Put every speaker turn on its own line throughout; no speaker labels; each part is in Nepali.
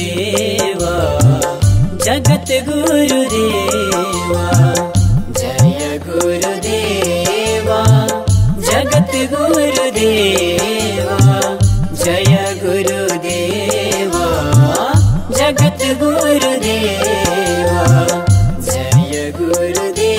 गुरुदेवा जगत गुरुदेवा जय गुरुदेवा जगत गुरुदेवा जय गुरुदेवा जगत गुरुदेवा जय गुरुदेवा।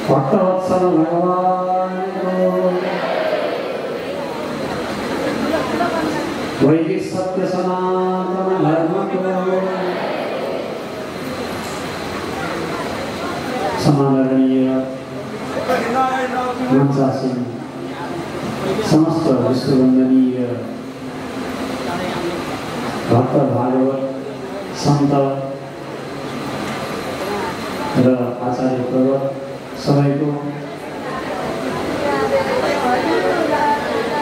भक्तवत्सल भगवान वैदिक सत्य सनातन धर्म को समादरणीय मंचासीन समस्त विश्ववंदनीय भक्त भागवत संत र आचार्य प्रवर्त सबैको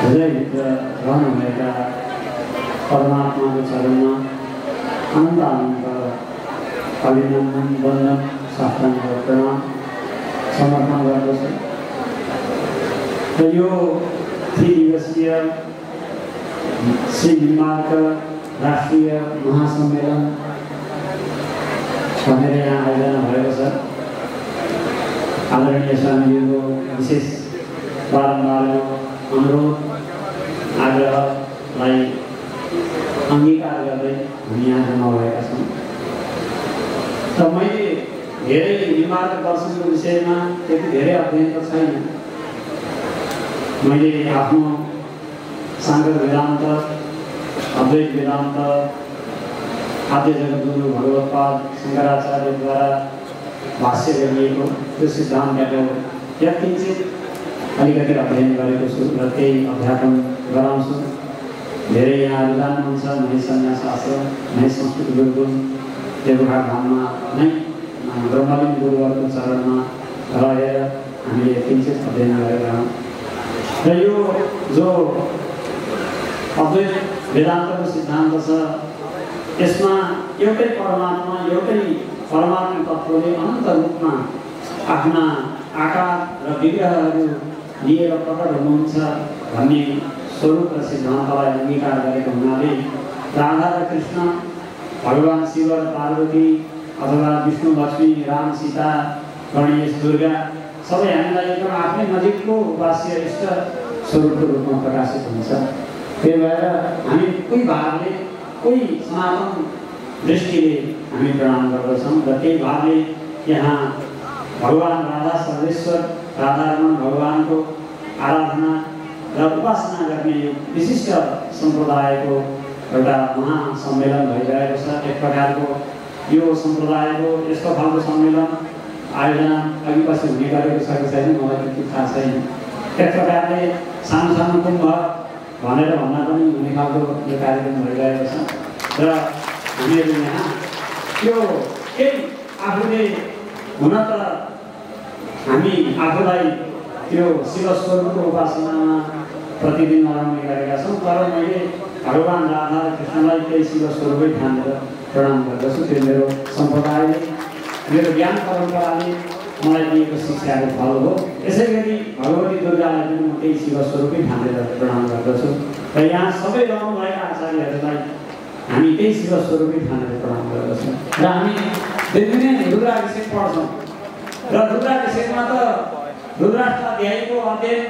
हृदयभित्र रहनुभएका परमात्माको चरणमा अनन्त अनन्त अभिनन्दन वन्दन साष्टाङ्ग प्रणाम समर्पण गर्दछु। र यो 3 दिवसीय श्री निर्मार्ग राष्ट्रिय महासम्मेलन भनेर यहाँ आयोजना भएको छ। आदरणीय स्वामीजीको विशेष बारम्बार अनुरोध आग्रहलाई अंगीकार गर्दै हामी यहाँ जम्मा भएका छौँ। त मैले धेरै निर्माण दर्शनको विषयमा त्यति धेरै अध्ययन त छैन। मैले आफ्नो सांख्य वेदान्त अद्वैत वेदान्त आद्य जगद्गुरु भगवत्पाद शङ्कराचार्यद्वारा भाष्य गरिएको त्यो सिद्धान्तको यत्किञ्चित अलिकति अध्ययन गरेको छु र त्यही अध्यापन गराउँछु। धेरै यहाँ जान्नुहुन्छ महेश सन्यास आश्रम महेश संस्कृत गुरुकुल देवघाट धाममा नै ब्रह्मलिङ गुरुवरको चरणमा रहेर हामीले यत्किञ्चित अध्ययन गरेका हौँ। र यो जो अद्वैत वेदान्तको सिद्धान्त छ यसमा एउटै परमात्मा तत्त्वले अनन्त रूपमा आफ्ना आकार र विग्रहहरू लिएर प्रकट हुनुहुन्छ भन्ने स्वरूप र सिद्धान्तलाई अंगीकार गरेको हुनाले राधा र कृष्ण भगवान शिव र पार्वती अथवा विष्णु लक्ष्मी राम सीता गणेश दुर्गा सबै हामीलाई एकदम आफ्नै नजिकको उपास्य इष्ट स्वरूपको रूपमा प्रकाशित हुन्छ। त्यही भएर हामी कोही भावले कोही सनातन दृष्टिले हामी प्रणाम गर्दछौँ र त्यही भावले यहाँ भगवान राधा सर्वेश्वर राधारमण भगवानको आराधना र उपासना गर्ने यो विशिष्ट सम्प्रदायको एउटा महासम्मेलन भइरहेको छ। एक प्रकारको यो सम्प्रदायको यस्तो खालको सम्मेलन आयोजना अघि पछि हुने गरेको छ कि छैन मलाई त्यति थाहा छैन। एक प्रकारले सानो सानो कुम्भ भनेर भन्न पनि हुने खालको यो कार्यक्रम भइरहेको छ र हामीहरू यहाँ त्यो केही आफूले हुन त हामी आफूलाई त्यो शिव स्वरूपको उपासनामा प्रतिदिन लगाउने गरेका छौँ। तर मैले भगवान राधा र कृष्णलाई त्यही शिव स्वरूपै ठानेर प्रणाम गर्दछु। त्यो मेरो सम्प्रदायले मेरो ज्ञान परम्पराले मलाई दिएको शिक्षाको फल हो। यसै गरी भगवती दुर्गालाई पनि म त्यही शिव स्वरूपै ठानेर प्रणाम गर्दछु र यहाँ सबै रहनुभएका आचार्यहरूलाई हामी त्यही शिव स्वरूपै ठानेर प्रणाम गर्दछौँ। र हामी दिनदिनै रुद्राभिषेक पढ्छौँ र रुद्राभिषेकमा त रुद्राष्टाध्यायको अध्ययन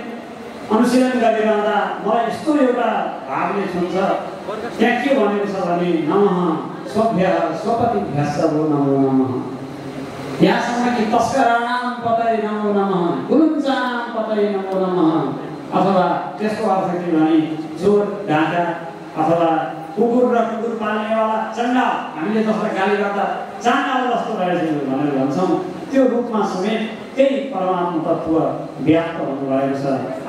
अनुशीलन गरिरहँदा मलाई यस्तो एउटा भावले छुन्छ। त्यहाँ के भनेको छ भने नमः स्वभ्यः स्वपतिभ्यश्च वो नमो नमः यहाँसम्म कि तस्कराणां पतये नमो नमः गुरुञ्चानां पतये नमो नमः अथवा त्यसको अर्थ के भने चोर डाका अथवा कुकुर र कुकुर पाल्नेवाला चण्डा हामीले जसलाई गाली गर्दा चाण्डाल जस्तो रहेछ भनेर भन्छौँ त्यो रूपमा समेत त्यही परमात्मा तत्त्व व्याप्त हुनुभएको छ।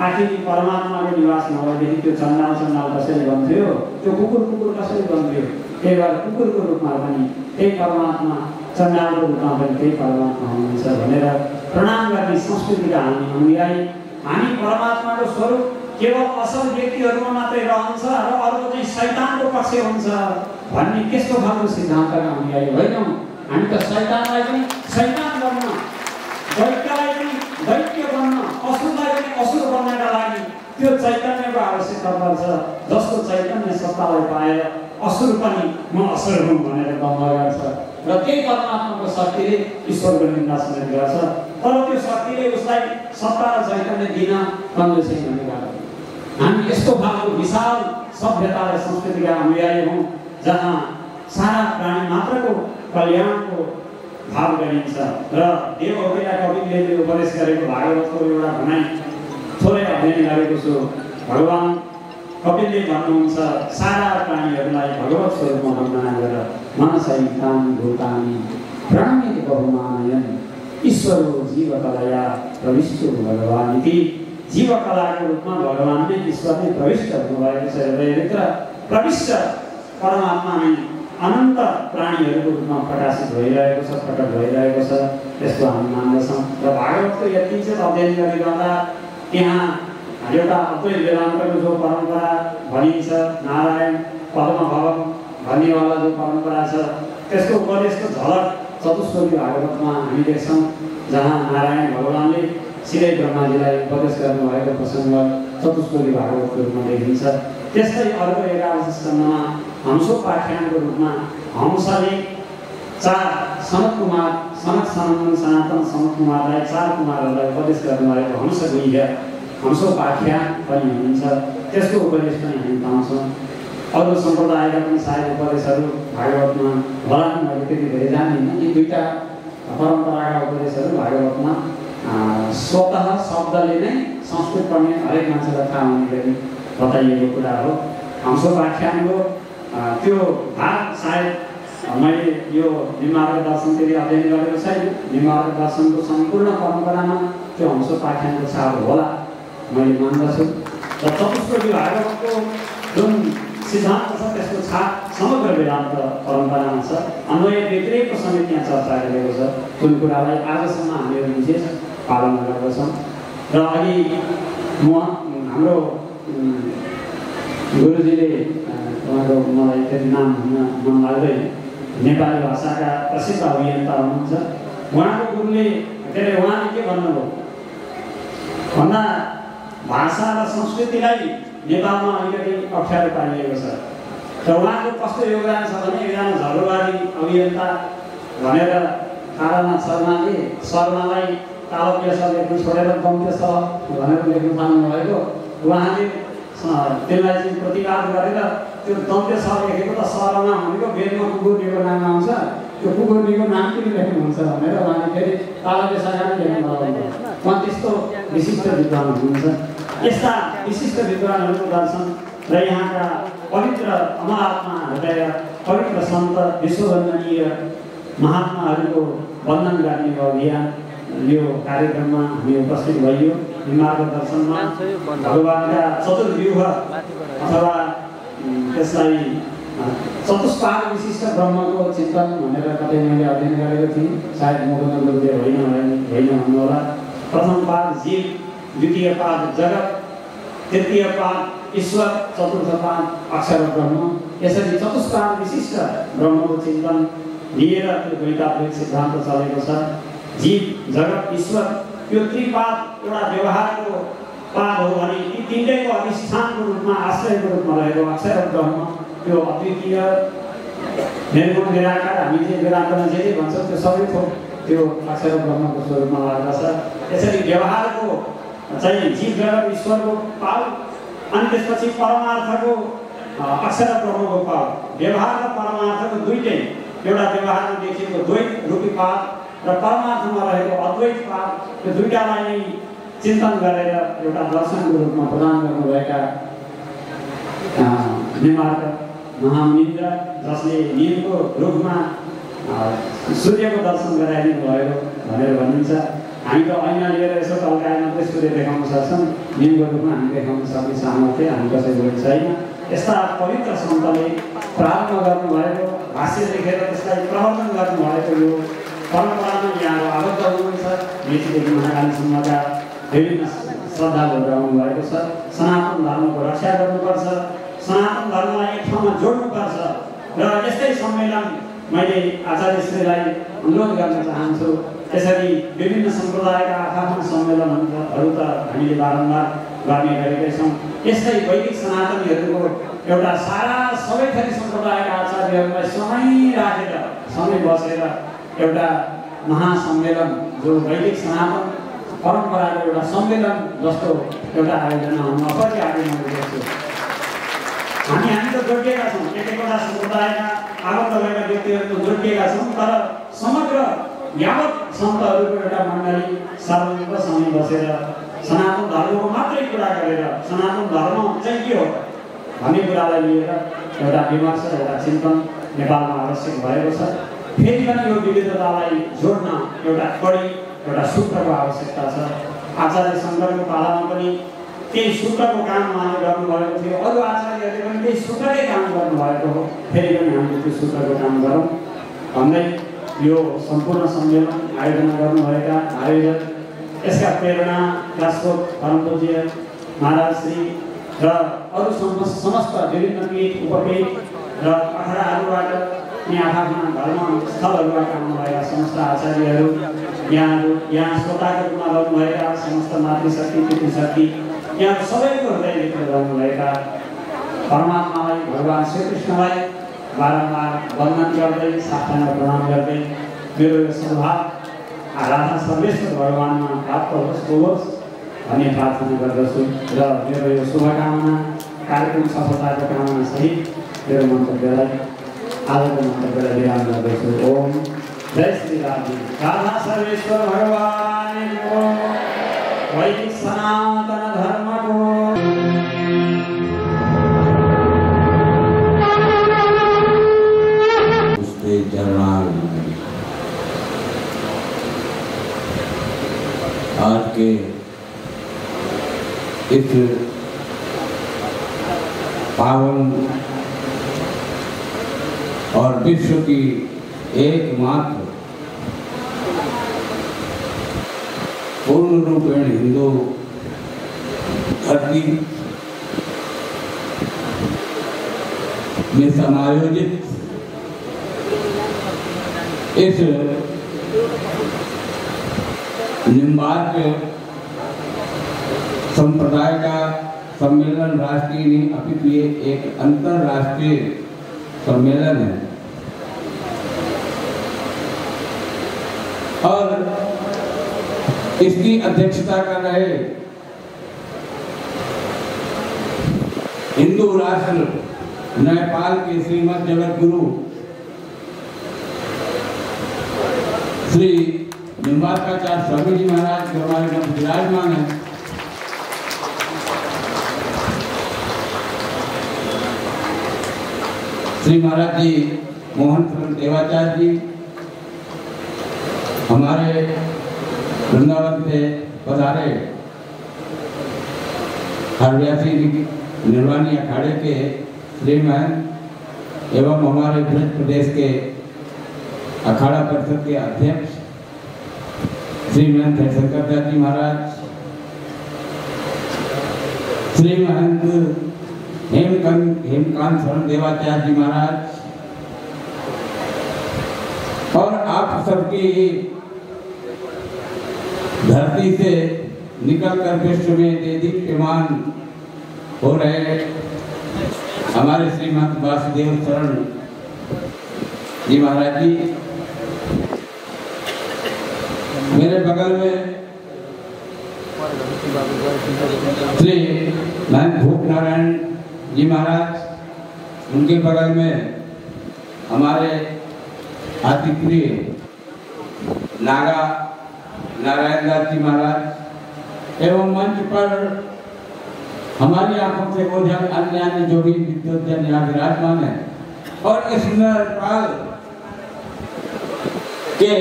आखिर परमात्माको निवास नभएदेखि त्यो चण्डाल कसरी बन्थ्यो त्यो कुकुर कसरी बन्थ्यो। त्यही भएर कुकुरको रूपमा पनि त्यही परमात्मा चण्डालको रूपमा पनि त्यही परमात्मा हुनुहुन्छ भनेर प्रणाम गर्ने संस्कृतिका हामी अनुयायी। हामी परमात्माको स्वरूप केवल असल व्यक्तिहरूमा मात्रै रहन्छ र अरूको चाहिँ शैतानको पक्ष हुन्छ भन्ने त्यस्तो खालको सिद्धान्तका अनुयायी होइनौँ। हामी त शैतानलाई पनि शैतान गर्न दैत्यलाई पनि त्यो चैतन्यको आवश्यकता पर्छ, जसको चैतन्य सत्तालाई पाएर असुर पनि म असुर हुँ भनेर दम्भ गर्छ र त्यही परमात्माको शक्तिले ईश्वरको निन्दा समेत गर्छ। तर त्यो शक्तिले उसलाई सत्ता र चैतन्य दिन कन्जोसै भनेका हामी यस्तो खालको विशाल सभ्यता र संस्कृतिका अनुयायी हौँ जहाँ सारा प्राणी मात्रको कल्याणको भाव गरिन्छ र देवहूतिका कविले उपदेश गरेको भागवतको एउटा भनाइ थोरै अध्ययन गरेको छु। भगवान कपिलले भन्नुहुन्छ सारा प्राणीहरूलाई भगवत स्वरूपमा वन्दना गर मनसैतानि भूतानि प्रणम्य बहुमानयन् ईश्वरो जीवकलया प्रविष्टो भगवान् इति। जीवकलाको रूपमा भगवानले ईश्वरले प्रविष्ट हुनुभएको छ। हृदयभित्र प्रविष्ट परमात्मा नै अनन्त प्राणीहरूको रूपमा प्रकाशित भइरहेको छ, प्रकट भइरहेको छ, यस्तो हामी मान्दछौँ। र भागवतको यति चाहिँ अध्ययन गरिरहँदा त्यहाँ एउटा अद्वैत वेदान्तको जो परम्परा भनिन्छ, नारायण पद्मभवम भन्नेवाला जो परम्परा छ, त्यसको उपदेशको झलक चतुश्लोकी भागवतमा हामी देख्छौँ, जहाँ नारायण भगवानले सिधै ब्रह्माजीलाई उपदेश गर्नुभएको प्रसङ्ग चतुश्लोकी भागवतको रूपमा देखिन्छ। त्यस्तै अर्को 11 स्कन्धमा हंसोपाख्यानको रूपमा हंसले 4 सनत कुमार, सनत सनन्दन सनातन सनत कुमारलाई 4 कुमारहरूलाई उपदेश गर्नुभएको हंस गुह्य हंसोपाख्यान पनि हुनुहुन्छ। त्यसको उपदेश पनि हामी पाउँछौँ। अरू सम्प्रदायका पनि सायद उपदेशहरू भागवतमा होला नि, मैले त्यति धेरै जान्दिनँ। यी दुईटा परम्पराका उपदेशहरू भागवतमा स्वतः शब्दले नै संस्कृत पढ्ने हरेक मान्छेलाई थाहा हुने गरी बताइएको कुरा हो। हंसोपाख्यानको त्यो भाग सायद मैले यो निमार्ग दर्शनतिर अध्ययन गरेको छैन। निमार्ग दर्शनको सम्पूर्ण परम्परामा त्यो हंसोपाख्यानको छाप होला मैले मान्दछु। र चतुश्लोकी भागवतको जुन सिद्धान्त छ त्यसको छाप समग्र वेदान्त परम्परामा छ। अन्वय व्यतिरेकको समेत यहाँ चर्चा गरेको छ, जुन कुरालाई आजसम्म हामीहरू विशेष पालन गरेका छौँ। र अघि हाम्रो गुरुजीले उहाँको मलाई त्यति नाम भन्न मन लाग्दैन, नेपाली भाषाका प्रसिद्ध अभियन्ता हुनुहुन्छ। उहाँको गुरुले के अरे उहाँले के भन्नुभयो भन्दा भाषा र संस्कृतिलाई नेपालमा अलिकति अप्ठ्यारो पारिएको छ। र उहाँको कस्तो योगदान छ भने एकजना झलवादी अभियन्ता भनेर तारानाथ शर्मालाई तालव्य स लेख्नु छोडेर गम्य स भनेर लेख्नु थाल्नुभएको। उहाँले त्यसलाई चाहिँ प्रतिवाद गरेर त्यो दन्त्य स लेखेको त शरमा भनेको वेदमा कुकुर्नीको नाम आउँछ, त्यो कुकुर्नीको नाम किन लेख्नुहुन्छ भनेर उहाँले फेरि तालव्य सलाई लेख्नु भयो। उहाँ त्यस्तो विशिष्ट विद्वान हुनुहुन्छ। यस्ता विशिष्ट विद्वानहरूको दर्शन र यहाँका पवित्र अमरात्मा हृदय पवित्र सन्त विश्ववन्दनीय महात्माहरूको वन्दन गर्ने अभियान यो कार्यक्रममा हामी उपस्थित भइयो। निमार्ग दर्शनमा भगवानका चतुर्व्यूह अथवा त्यसलाई चतुष्पाद विशिष्ट ब्रह्मको चिन्तन भनेर कतै मैले अध्ययन गरेको थिएँ, सायद मुकुन्द गुरुले होइन भन्नुहोला। प्रथम पाद जीव, द्वितीय पाद जगत, तृतीय पाद ईश्वर, चतुर्थ पाद अक्षर ब्रह्म। यसरी चतुष्पाद विशिष्ट ब्रह्मको चिन्तन लिएर त्यो द्वैताद्वैत सिद्धान्त चलेको छ। जीव, जगत, ईश्वर यो त्रिपाद एउटा व्यवहारको पाद हो भने यी तिनटैको अधिष्ठानको रूपमा आश्रयको रूपमा रहेको अक्षर ब्रह्म त्यो अद्वितीय निर्गुण निराकार हामी जे वेदान्तमा जे भन्छौँ त्यो सबै थोक त्यो अक्षर ब्रह्मको स्वरूपमा लाग्दछ। यसरी व्यवहारको चाहिँ जीव, जगत, ईश्वरको पाल अनि त्यसपछि परमार्थको अक्षर ब्रह्मको पाल। व्यवहार र परमार्थको दुईटै एउटा व्यवहारमा देखिएको द्वैत रूपी पाद र परमार्थमा रहेको अद्वैत पाद, यो दुईटालाई नै चिन्तन गरेर एउटा दर्शनको रूपमा प्रदान गर्नुभएका निमार्ग महामुनिन्द्र, जसले नीलको रूपमा सूर्यको दर्शन गराइदिनु भयो भनेर भनिन्छ। हामी त ऐना लिएर यसो टल्काएर मात्रै सूर्य देखाउन सक्छौँ, नीलको रूपमा हामी देखाउन सक्ने सामर्थ्य हामी कसैको छैन। यस्ता पवित्र सन्तले प्रारम्भ गर्नुभएको भाष्य लेखेर त्यसलाई प्रवर्तन गर्नुभएको यो परम्परामा यहाँ आबद्ध हुनुहुन्छ। मेचीदेखि महाकालीसम्मका विभिन्न श्रद्धालुहरू आउनुभएको छ। सनातन धर्मको रक्षा गर्नुपर्छ, सनातन धर्मलाई एक ठाउँमा जोड्नुपर्छ। र यस्तै सम्मेलन मैले आचार्यश्रीलाई अनुरोध गर्न चाहन्छु। यसरी विभिन्न सम्प्रदायका आफ्ना सम्मेलनहरू त हामीले बारम्बार गर्ने गरेका छौँ। यस्तै वैदिक सनातनीहरूको एउटा सारा सबै थरी सम्प्रदायका आचार्यहरूलाई सँगै राखेर सँगै बसेर एउटा महासम्मेलन जो वैदिक सनातन परम्पराको एउटा सम्मेलन जस्तो एउटा आयोजना हुन अति आयोजना गर्छु। हामी त जोडिएका छौँ, एक एकवटा सम्प्रदायका आबद्ध भएका व्यक्तिहरू जोडिएका छौँ, तर समग्र यावत सन्तहरूको एउटा मण्डली सार्वजनिकसँगै बसेर सनातन धर्मको मात्रै कुरा गरेर सनातन धर्म चाहिँ के हो भन्ने कुरालाई लिएर एउटा विमर्श एउटा चिन्तन नेपालमा आवश्यक भएको छ। फेरि पनि यो विविधतालाई जोड्न एउटा कडी एउटा सूत्रको आवश्यकता छ। आचार्य शङ्करको पालामा पनि त्यही सूत्रको काम उहाँले गर्नुभएको थियो, अरू आचार्यहरूले पनि त्यही सूत्रकै काम गर्नुभएको हो। फेरि पनि हामीले त्यो सूत्रको काम गरौँ भन्दै यो सम्पूर्ण सम्मेलन आयोजना गर्नुभएका आयोजक, यसका प्रेरणा राजकोट परमपूज्य महाराज श्री र अरू समस्त विभिन्न पीठ उपपीठ र अखडाहरूबाट यहाँ आफ्ना धर्मस्थलहरूबाट आउनुभएका समस्त आचार्यहरू, यहाँ श्रोताको रूपमा गर्नुभएका समस्त मातृशक्ति पितृशक्ति, यहाँ सबैको हृदयभित्र गर्नुभएका परमात्मालाई भगवान् श्रीकृष्णलाई बारम्बार वन्दन गर्दै साष्टाङ्ग प्रणाम गर्दै मेरो यो सद्भाव राधा सर्वेश्वर भगवानमा प्राप्त होस् भन्ने प्रार्थना गर्दछु र मेरो यो शुभकामना कार्यक्रम सफलताको कामना सहित मेरो मन्तव्यलाई आजको मन्तव्यलाई विराम गर्दछु। ओम जय श्री राधा सर्वेश्वर भगवानको वैदिक सनातन धर्मको
आज के इस पावन और विश्व की एकमात्र पूर्ण रूपेण हिंदू धरती में समायोजित इस निम्बार्क संप्रदाय का सम्मेलन राष्ट्रीय नहीं अपितु ये एक अंतरराष्ट्रीय सम्मेलन है और इसकी अध्यक्षता कर रहे हिंदू राष्ट्र नेपाल के श्रीमद जगत गुरु श्री निम्बार्काचार्य स्वामी जी महाराज जो हमारे यहाँ विराजमान है। श्री महाराज जी मोहन देवाचार्य जी हमारे वृंदावन से पधारे हरव्यासी निर्वाणी अखाड़े के श्रीमान एवं हमारे ब्रज प्रदेश के अखाड़ा परिषद के अध्यक्ष श्री महंत शंकर जी महाराज, श्री महंत हेमकांत शरण देवाचार्य जी महाराज और आप सबकी धरती से निकलकर विश्व में देदीप्यमान हो रहे हमारे श्रीमंत वासुदेव शरण जी महाराज जी, मेरे बगल में श्री महंत भूप नारायण जी महाराज, उनके बगल में हमारे अतिप्रिय नागा नारायण दास जी महाराज एवं मंच पर हमारी आंखों से ओझल अन्य अन्य जो भी विद्वजन यहाँ विराजमान है और इस नेपाल के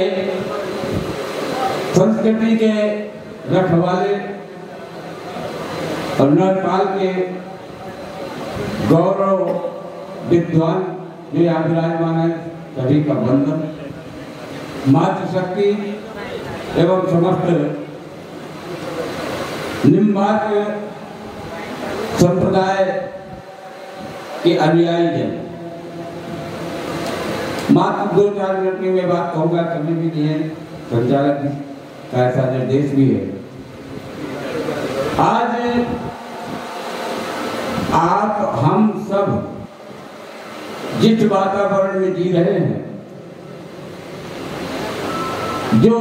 संस्कृति के रखवाले और नेपाल के गौरव विद्वान जो यहाँ विराजमान है सभी का वंदन। मातृशक्ति एवं समस्त निम्बार्क संप्रदाय के अनुयायी जन, मात्र 2-4 मिनट में मैं बात कहूँगा, समय भी नहीं है, संचालक का ऐसा निर्देश भी है। आज आप हम सब जिस वातावरण में जी रहे हैं, जो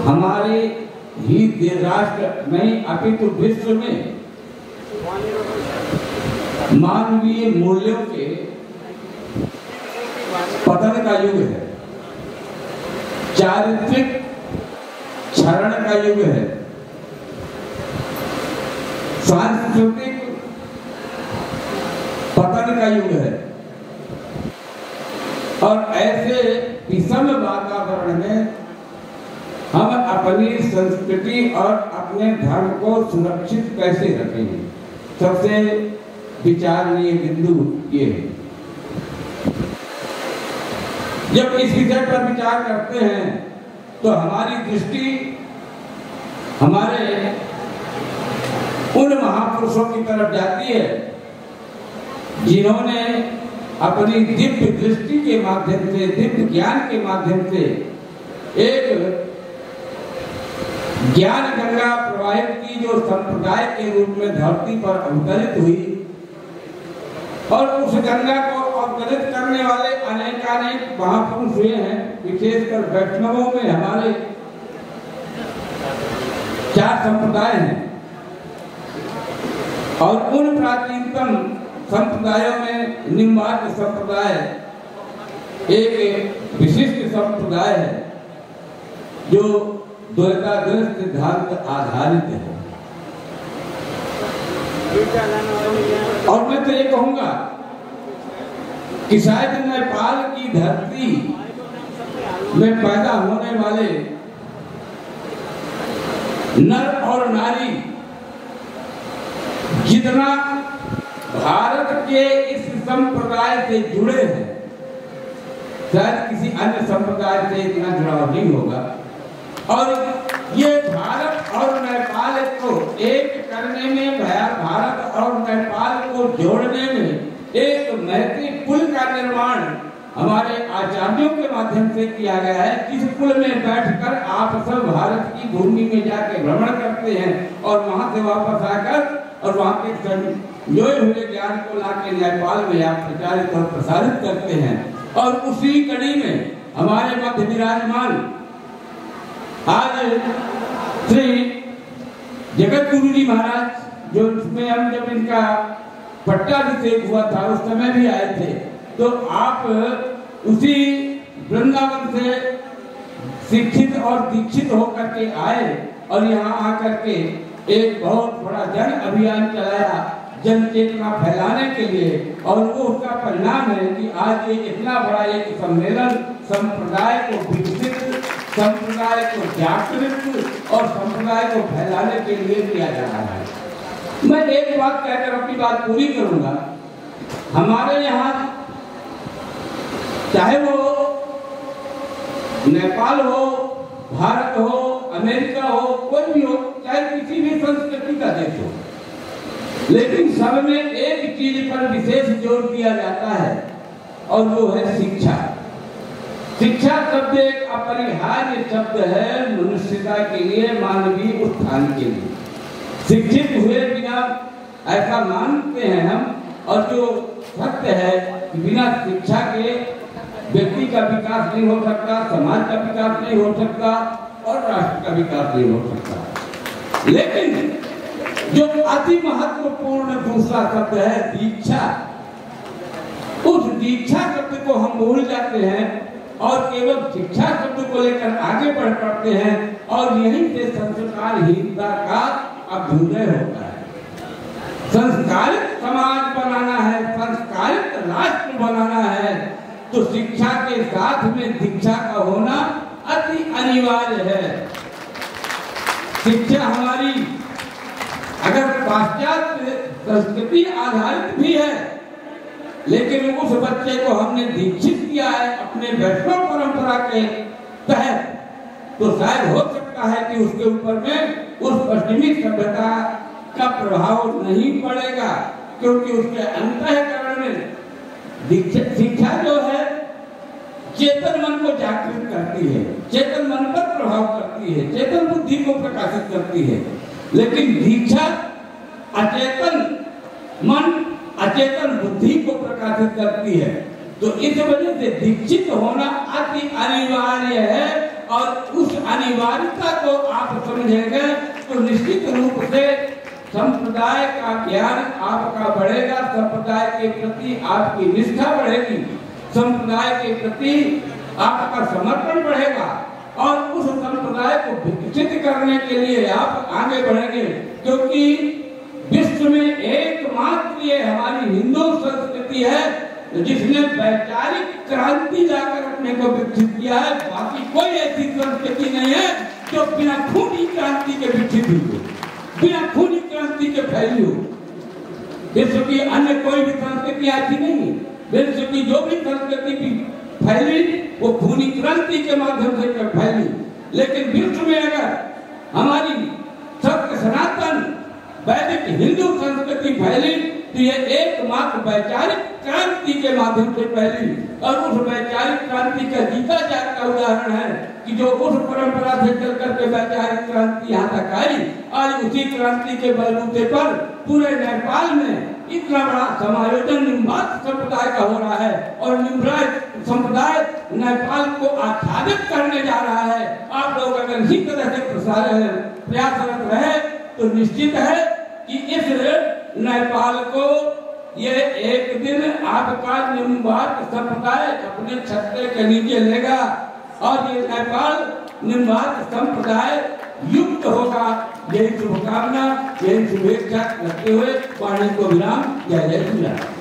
हमारे ही राष्ट्र नहीं अपितु विश्व में मानवीय मूल्यों के पतन का युग है, चारित्रिक क्षरण का युग है, सांस्कृतिक पतन का युग है। और ऐसे विषम वातावरण में हम अपनी संस्कृति और अपने धर्म को सुरक्षित कैसे रखेंगे, सबसे विचारणीय बिंदु ये है। जब इस विषय पर विचार करते हैं तो हमारी दृष्टि हमारे उन महापुरुषों की तरफ जाती है जिन्होंने अपनी दिव्य दृष्टि के माध्यम से, दिव्य ज्ञान के माध्यम से एक ज्ञान गंगा प्रवाहित की, जो संप्रदाय के रूप में धरती पर अवतरित हुई। और उस गंगा को अवतरित करने वाले अनेकानेक महापुरुष हुए हैं। विशेषकर वैष्णवों में हमारे 4 संप्रदाय हैं और उन प्राचीनतम संप्रदायों में निम्बार्क संप्रदाय एक विशिष्ट संप्रदाय है जो द्वैताद्वैत सिद्धांत आधारित है। और मैं तो ये कहूंगा कि शायद नेपाल की धरती में पैदा होने वाले नर और नारी जितना भारत के इस संप्रदाय से जुड़े हैं, शायद किसी अन्य संप्रदाय से इतना जुड़ाव नहीं होगा। और ये भारत और नेपाल को एक करने में, भारत और नेपाल को जोड़ने में एक महत्वपूर्ण पुल का निर्माण हमारे आचार्यों के माध्यम से किया गया है। जिस पुल में बैठकर आप सब भारत की भूमि में जाके भ्रमण करते हैं और वहां से वापस आकर और वहां के संयोए हुए ज्ञान को लाके नेपाल में आप प्रचारित और प्रसारित करते हैं। और उसी कड़ी में हमारे मध्य विराजमान आज श्री जगत गुरु जी महाराज, जो इसमें हम जब इनका पट्टाभिषेक हुआ था उस समय भी आए थे, तो आप उसी वृंदावन से शिक्षित और दीक्षित होकर के आए और यहाँ आकर के एक बहुत बड़ा जन अभियान चलाया जन चेतना फैलाने के लिए। और वो उसका परिणाम है कि आज ये इतना बड़ा एक सम्मेलन संप्रदाय को विकसित, संप्रदाय को जागृत और संप्रदाय को फैलाने के लिए किया जा रहा है। मैं एक बात कहकर अपनी बात पूरी करूंगा। हमारे यहाँ चाहे वो नेपाल हो, भारत हो, अमेरिका हो, कोई भी हो, चाहे किसी भी संस्कृति का देश हो, लेकिन सब में एक चीज पर विशेष जोर दिया जाता है और वो है शिक्षा। शिक्षा शब्द एक अपरिहार्य शब्द है मनुष्यता के लिए, मानवीय उत्थान के लिए। शिक्षित हुए बिना ऐसा मानते हैं हम, और जो सत्य है कि बिना शिक्षा के व्यक्ति का विकास नहीं हो सकता, समाज का विकास नहीं हो सकता और राष्ट्र का विकास नहीं हो सकता। लेकिन जो अति महत्वपूर्ण दूसरा शब्द है दीक्षा, उस दीक्षा शब्द को हम भूल जाते हैं और केवल शिक्षा शब्द को लेकर आगे बढ़ पड़ते हैं और यहीं से संस्कारहीनता का अभ्युदय होता है। संस्कारित समाज बनाना है, संस्कारित राष्ट्र बनाना है, तो शिक्षा के साथ में दीक्षा का होना अति अनिवार्य है। शिक्षा हमारी अगर पाश्चात्य संस्कृति आधारित भी है, लेकिन उस बच्चे को हमने दीक्षित किया है अपने वैष्णव परंपरा के तहत, तो शायद हो सकता है कि उसके ऊपर में उस पश्चिमी सभ्यता का प्रभाव नहीं पड़ेगा, क्योंकि उसके अंतःकरण में शिक्षा जो है चेतन मन को जागृत करती है, चेतन मन पर प्रभाव करती है, चेतन बुद्धि को प्रकाशित करती है। लेकिन दीक्षा अचेतन मन अचेतन बुद्धि को प्रकाशित करती है। तो इस वजह से दीक्षित होना अति अनिवार्य है, और उस अनिवार्यता को आप समझेंगे तो निश्चित रूप से संप्रदाय का ज्ञान आपका बढ़ेगा, संप्रदाय के प्रति आपकी निष्ठा बढ़ेगी, संप्रदाय के प्रति आपका समर्पण बढ़ेगा, और उस संप्रदाय को विकसित करने के लिए आप आगे बढ़ेंगे। क्योंकि विश्व में एकमात्र ये हमारी हिंदू संस्कृति है जिसने वैचारिक क्रांति लाकर अपने को विकसित किया है। बाकी कोई ऐसी संस्कृति नहीं है जो बिना खूनी क्रांति के विकसित हुई हो, बिना खूनी क्रांति के फैली हो। विश्व की अन्य कोई भी संस्कृति ऐसी नहीं। विश्व की जो भी संस्कृति भी फैली वो खूनी क्रांति के माध्यम से फैली। लेकिन विश्व में अगर हमारी सत्य सनातन वैदिक हिंदू संस्कृति फैली तो ये एकमात्र वैचारिक क्रांति के माध्यम से फैली। और उस वैचारिक क्रांति का जीता जागता उदाहरण है कि जो उस परंपरा से चल करके वैचारिक क्रांति यहाँ तक आई, आज उसी क्रांति के बलबूते पर पूरे नेपाल में इतना बड़ा समायोजन निम्बार्क संप्रदाय का हो रहा है, और निम्बार्क संप्रदाय नेपाल को आच्छादित करने जा रहा है। आप लोग अगर इसी तरह से प्रयासरत रहे तो निश्चित है कि इस नेपाल को ये एक दिन आपका निम्बार्क संप्रदाय अपने छत्ते के नीचे लेगा, और ये नेपाल निम्बार्क संप्रदाय युक्त होगा। यही शुभकामना, यही शुभेच्छा करते हुए वाणी को विराम। जय जय श्री राम।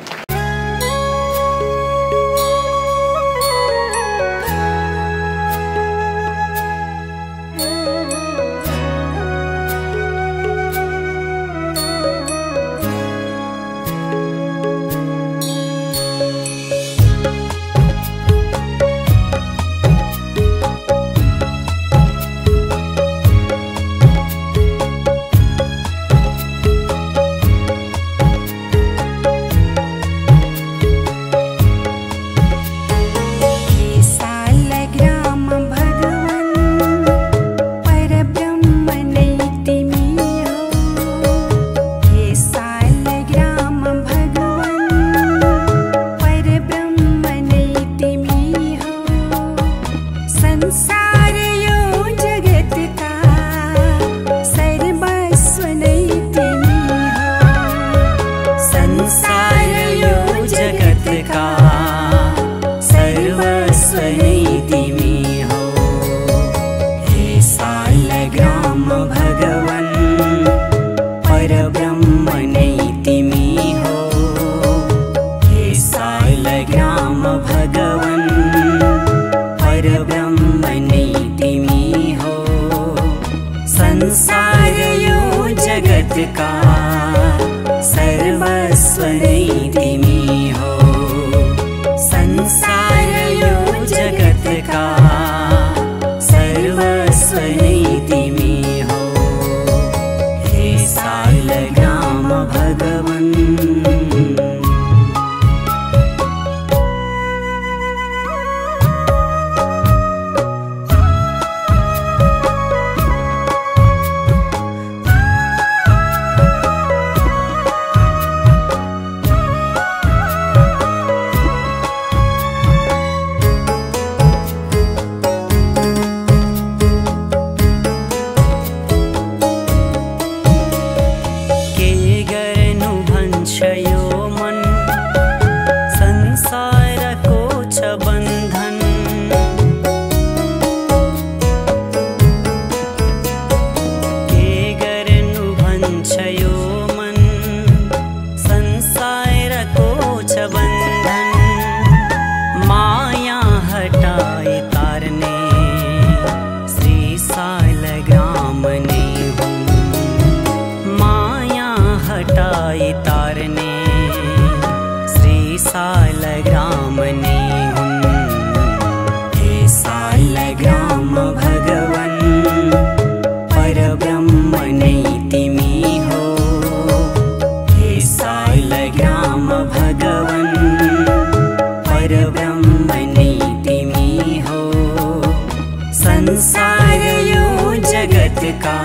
संसार यो जगत का